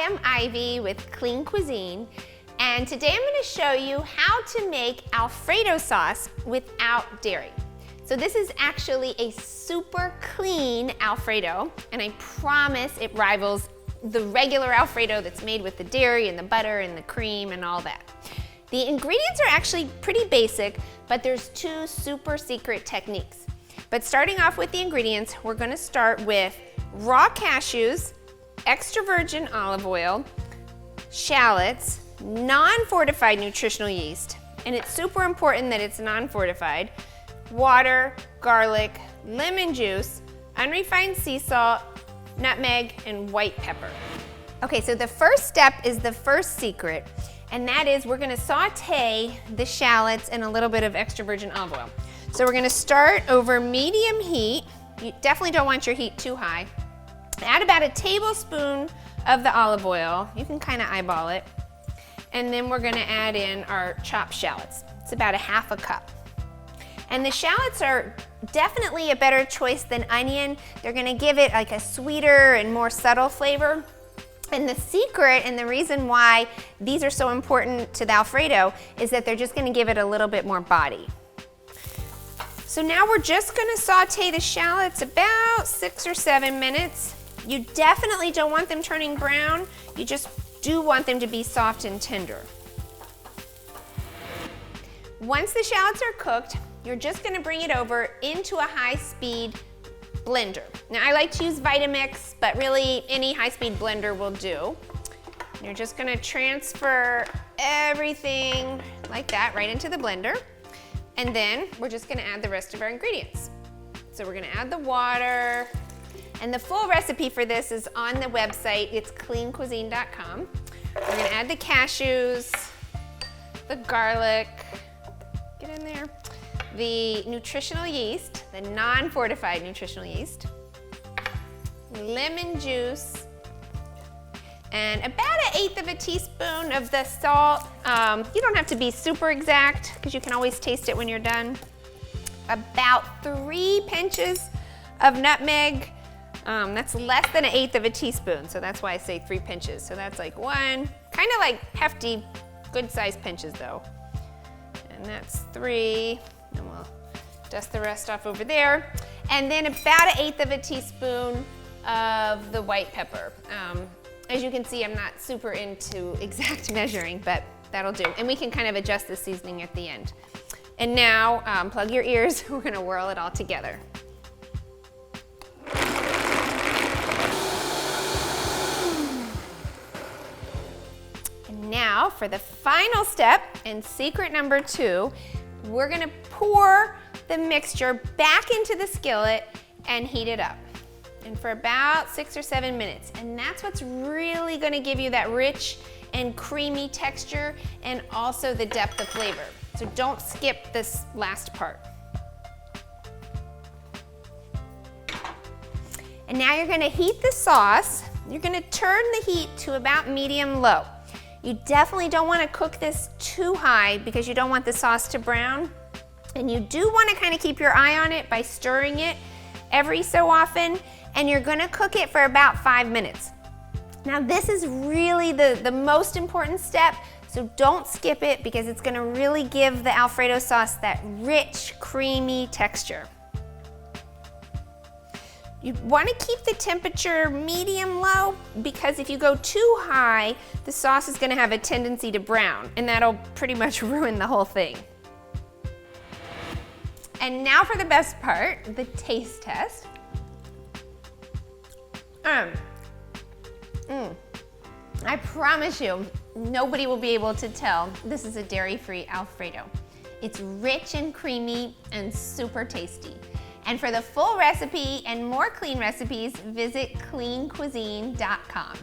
Hi, I'm Ivy with Clean Cuisine, and today I'm going to show you how to make Alfredo sauce without dairy. So this is actually a super clean Alfredo, and I promise it rivals the regular Alfredo that's made with the dairy and the butter and the cream and all that. The ingredients are actually pretty basic, but there's two super secret techniques. But starting off with the ingredients, we're going to start with raw cashews, extra virgin olive oil, shallots, non-fortified nutritional yeast, and it's super important that it's non-fortified, water, garlic, lemon juice, unrefined sea salt, nutmeg, and white pepper. Okay, so the first step is the first secret, and that is we're gonna saute the shallots in a little bit of extra virgin olive oil. So we're gonna start over medium heat. You definitely don't want your heat too high. Add about a tablespoon of the olive oil. You can kind of eyeball it. And then we're gonna add in our chopped shallots. It's about a half a cup. And the shallots are definitely a better choice than onion. They're gonna give it like a sweeter and more subtle flavor. And the secret and the reason why these are so important to the Alfredo is that they're just gonna give it a little bit more body. So now we're just gonna saute the shallots about 6 or 7 minutes. You definitely don't want them turning brown. You just do want them to be soft and tender. Once the shallots are cooked, you're just gonna bring it over into a high-speed blender. Now I like to use Vitamix, but really any high-speed blender will do. You're just gonna transfer everything like that right into the blender. And then we're just gonna add the rest of our ingredients. So we're gonna add the water, and the full recipe for this is on the website. It's cleancuisine.com. We're gonna add the cashews, the garlic, get in there, the nutritional yeast, the non-fortified nutritional yeast, lemon juice, and about 1/8 of a teaspoon of the salt. You don't have to be super exact because you can always taste it when you're done. About 3 pinches of nutmeg. That's less than 1/8 of a teaspoon, so that's why I say 3 pinches. So that's like 1, kind of like hefty, good sized pinches though. And that's 3, and we'll dust the rest off over there. And then about 1/8 of a teaspoon of the white pepper. As you can see, I'm not super into exact measuring, but that'll do. And we can kind of adjust the seasoning at the end. And now, plug your ears, we're gonna whirl it all together. And now, for the final step, and secret number 2, we're gonna pour the mixture back into the skillet and heat it up. And for about 6 or 7 minutes. And that's what's really gonna give you that rich and creamy texture and also the depth of flavor. So don't skip this last part. And now you're gonna heat the sauce. You're gonna turn the heat to about medium-low. You definitely don't wanna cook this too high because you don't want the sauce to brown. And you do wanna kind of keep your eye on it by stirring it every so often. And you're gonna cook it for about 5 minutes. Now this is really the most important step, so don't skip it because it's gonna really give the Alfredo sauce that rich, creamy texture. You wanna keep the temperature medium-low because if you go too high, the sauce is gonna have a tendency to brown, and that'll pretty much ruin the whole thing. And now for the best part, the taste test. I promise you, nobody will be able to tell this is a dairy-free Alfredo. It's rich and creamy and super tasty. And for the full recipe and more clean recipes, visit cleancuisine.com.